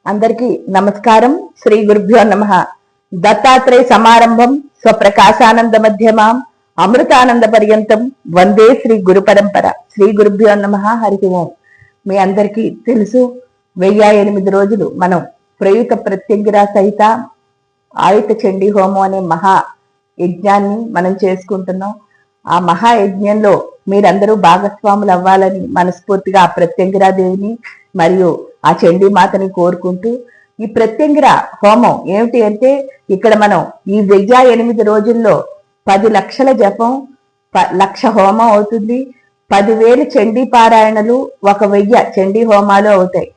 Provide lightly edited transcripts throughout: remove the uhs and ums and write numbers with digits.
అందరికీ నమస్కారం. శ్రీ గురుభ్యో నమః. దత్తాత్రేయ సమారంభం స్వప్రకాశానంద మధ్యమాం అమృతానంద పర్యంతం వందే శ్రీ గురు పరంపర. శ్రీ గురుభ్యో నమః. హరి ఓం. మీ అందరికీ తెలుసు, 1008 రోజులు మనం ప్రయుత ప్రత్యంగిరా సహిత ఆయుత చండీ హోమం అనే మహా యజ్ఞాన్ని మనం చేసుకుంటున్నాం. ఆ మహాయజ్ఞంలో మీరందరూ భాగస్వాములు అవ్వాలని మనస్ఫూర్తిగా ఆ ప్రత్యంగిరాదేవిని మరియు ఆ చండీ మాతని కోరుకుంటూ, ఈ ప్రత్యంగిర హోమం ఏమిటి అంటే, ఇక్కడ మనం ఈ 1008 రోజుల్లో 10 లక్షల జపం, 1,00,000 హోమం అవుతుంది. 10,000 చండీ పారాయణలు, 1,000 చండీ హోమాలు అవుతాయి.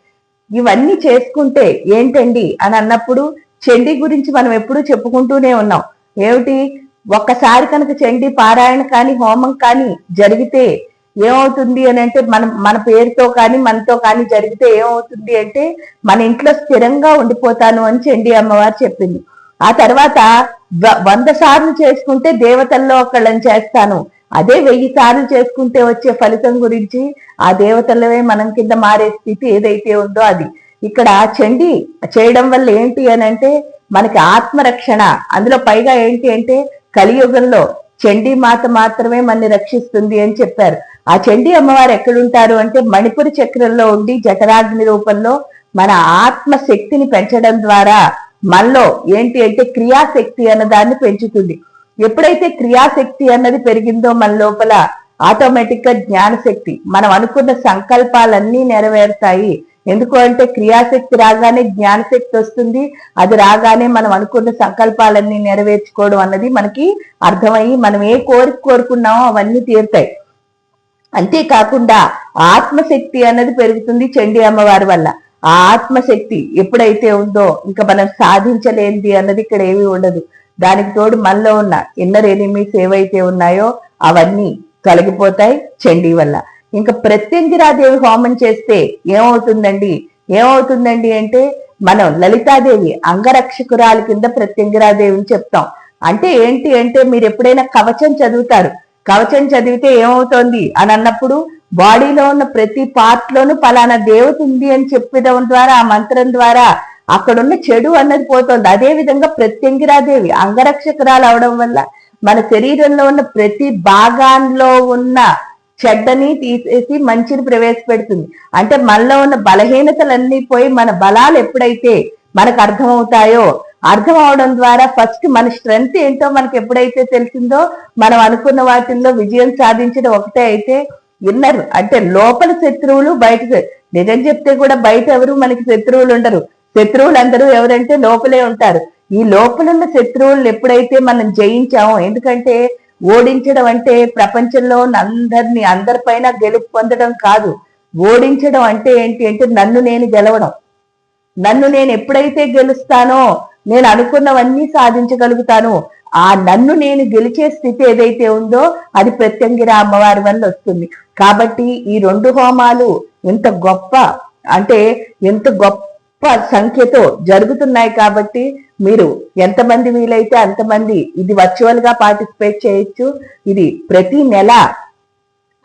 ఇవన్నీ చేసుకుంటే ఏంటండి అని అన్నప్పుడు, చండీ గురించి మనం ఎప్పుడూ చెప్పుకుంటూనే ఉన్నాం. ఏమిటి, ఒక్కసారి కనుక చండీ పారాయణ కానీ హోమం కానీ జరిగితే ఏమవుతుంది అని అంటే, మన పేరుతో కానీ మనతో కానీ జరిగితే ఏమవుతుంది అంటే, మన ఇంట్లో స్థిరంగా ఉండిపోతాను అని చండీ అమ్మవారు చెప్పింది. ఆ తర్వాత 100 సార్లు చేసుకుంటే దేవతల్లో ఒకళ్ళని చేస్తాను, అదే 1000 సార్లు చేసుకుంటే వచ్చే ఫలితం గురించి ఆ దేవతలవే మనం కింద మారే స్థితి ఏదైతే ఉందో అది. ఇక్కడ చండీ చేయడం వల్ల ఏంటి అని అంటే, మనకి ఆత్మరక్షణ. అందులో పైగా ఏంటి అంటే, కలియుగంలో చండీ మాత మాత్రమే మనని రక్షిస్తుంది అని చెప్పారు. ఆ చండీ అమ్మవారు ఎక్కడుంటారు అంటే, మణిపురి చక్రంలో ఉండి జఠరాగ్ని రూపంలో మన ఆత్మ శక్తిని పెంచడం ద్వారా మనలో ఏంటి అంటే క్రియాశక్తి అన్నదాన్ని పెంచుతుంది. ఎప్పుడైతే క్రియాశక్తి అన్నది పెరిగిందో మన లోపల ఆటోమేటిక్ గా జ్ఞానశక్తి, మనం అనుకున్న సంకల్పాలన్నీ నెరవేరుతాయి. ఎందుకు అంటే, క్రియాశక్తి రాగానే జ్ఞానశక్తి వస్తుంది. అది రాగానే మనం అనుకున్న సంకల్పాలన్నీ నెరవేర్చుకోవడం అన్నది మనకి అర్థమయ్యి మనం ఏ కోరిక కోరుకున్నామో అవన్నీ తీరుతాయి. అంతేకాకుండా ఆత్మశక్తి అన్నది పెరుగుతుంది చండీ అమ్మవారి వల్ల. ఆ ఆత్మశక్తి ఎప్పుడైతే ఉందో ఇంకా మనం సాధించలేనిది అన్నది ఇక్కడ ఏమీ ఉండదు. దానికి తోడు మనలో ఉన్న ఇన్నర్ ఎనిమీస్ ఏవైతే ఉన్నాయో అవన్నీ తొలగిపోతాయి చండీ వల్ల. ఇంకా ప్రత్యంగిరాదేవి హోమం చేస్తే ఏమవుతుందండి అంటే, మనం లలితాదేవి అంగరక్షకురాలి కింద ప్రత్యంగిరాదేవిని చెప్తాం. అంటే ఏంటి అంటే, మీరు ఎప్పుడైనా కవచం చదువుతారు. కవచం చదివితే ఏమవుతోంది అని అన్నప్పుడు, బాడీలో ఉన్న ప్రతి పార్ట్ లోనూ పలానా దేవత ఉంది అని చెప్పడం ద్వారా, ఆ మంత్రం ద్వారా అక్కడున్న చెడు అన్నది పోతుంది. అదే విధంగా ప్రత్యంగిరాదేవి అంగరక్షకురాలు అవడం వల్ల మన శరీరంలో ఉన్న ప్రతి భాగాల్లో ఉన్న చెడ్డని తీసేసి మంచిని ప్రవేశపెడుతుంది. అంటే మనలో ఉన్న బలహీనతలన్నీ పోయి మన బలాలు ఎప్పుడైతే మనకు అర్థమవుతాయో, అర్థం అవడం ద్వారా ఫస్ట్ మన స్ట్రెంగ్త్ ఏంటో మనకి ఎప్పుడైతే తెలిసిందో, మనం అనుకున్న వాటిల్లో విజయం సాధించడం ఒకటే. అయితే ఇన్నర్ అంటే లోపల శత్రువులు, బయట నిజం చెప్తే కూడా బయట ఎవరు మనకి శత్రువులు ఉండరు. శత్రువులు అందరూ ఎవరంటే లోపలే ఉంటారు. ఈ లోపలున్న శత్రువులను ఎప్పుడైతే మనం జయించామో, ఎందుకంటే ఓడించడం అంటే ప్రపంచంలో అందరిపైన గెలుపు పొందడం కాదు. ఓడించడం అంటే ఏంటి అంటే, నన్ను నేను గెలవడం. నన్ను నేను ఎప్పుడైతే గెలుస్తానో నేను అనుకున్నవన్నీ సాధించగలుగుతాను. ఆ నన్ను నేను గెలిచే స్థితి ఏదైతే ఉందో అది ప్రత్యంగిర అమ్మవారి వల్ల వస్తుంది. కాబట్టి ఈ 2 హోమాలు ఎంత గొప్ప సంఖ్యతో జరుగుతున్నాయి. కాబట్టి మీరు ఎంతమంది వీలైతే అంతమంది ఇది వర్చువల్ గా పార్టిసిపేట్ చేయొచ్చు. ఇది ప్రతి నెల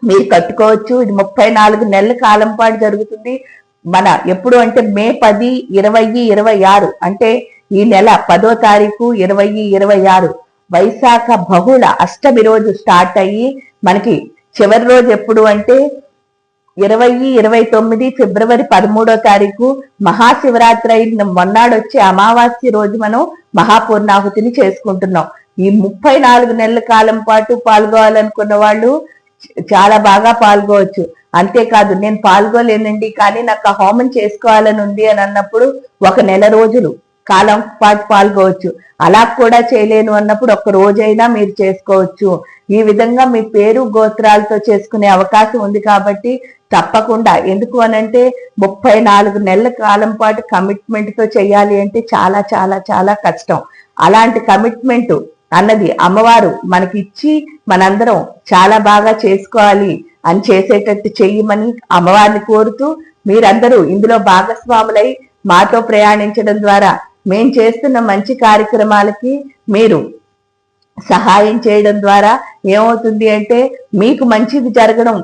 మీరు కట్టుకోవచ్చు. ఇది 34 నెలల కాలం పాటు జరుగుతుంది. మన ఎప్పుడు అంటే మే 10, 20, 26 అంటే ఈ నెల 10వ తారీఖు 20, 26 వైశాఖ బహుళ అష్టమి రోజు స్టార్ట్ అయ్యి మనకి చివరి రోజు ఎప్పుడు అంటే 20, 29 ఫిబ్రవరి 13వ తారీఖు మహాశివరాత్రి అయిన మొన్నాడు వచ్చే అమావాస్య రోజు మనం మహాపూర్ణాహుతిని చేసుకుంటున్నాం. ఈ 34 నెలల కాలం పాటు పాల్గొవాలనుకున్న వాళ్ళు చాలా బాగా పాల్గొవచ్చు. అంతేకాదు, నేను పాల్గొలేనండి కానీ నాకు ఆ హోమం చేసుకోవాలని ఉంది అని అన్నప్పుడు 1 నెల రోజులు కాలం పాటు పాల్గొవచ్చు. అలా కూడా చేయలేను అన్నప్పుడు 1 రోజైనా మీరు చేసుకోవచ్చు. ఈ విధంగా మీ పేరు గోత్రాలతో చేసుకునే అవకాశం ఉంది. కాబట్టి తప్పకుండా, ఎందుకు అనంటే 34 నెలల కాలం పాటు కమిట్మెంట్ తో చేయాలి అంటే చాలా చాలా చాలా కష్టం. అలాంటి కమిట్మెంట్ అన్నది అమ్మవారు మనకి ఇచ్చి మనందరం చాలా బాగా చేసుకోవాలి అని చేసేటట్టు చెయ్యమని అమ్మవారిని కోరుతూ, మీరందరూ ఇందులో భాగస్వాములై మాతో ప్రయాణించడం ద్వారా మేం చేస్తున్న మంచి కార్యక్రమాలకి మీరు సహాయం చేయడం ద్వారా ఏమవుతుంది అంటే, మీకు మంచిది జరగడం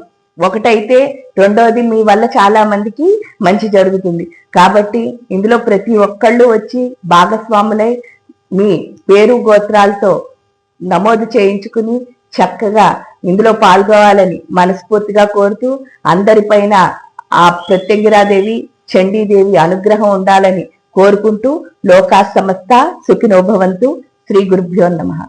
ఒకటైతే రెండోది మీ వల్ల చాలా మందికి మంచి జరుగుతుంది. కాబట్టి ఇందులో ప్రతి ఒక్కళ్ళు వచ్చి భాగస్వాములై మీ పేరు గోత్రాలతో నమోదు చేయించుకుని చక్కగా ఇందులో పాల్గొవాలని మనస్ఫూర్తిగా కోరుతూ, అందరిపైన ఆ ప్రత్యంగిరాదేవి చండీదేవి అనుగ్రహం ఉండాలని కోరుకుంటూ, లోకా సమస్త సుఖినో భవంతు. శ్రీ గురుభ్యో నమః.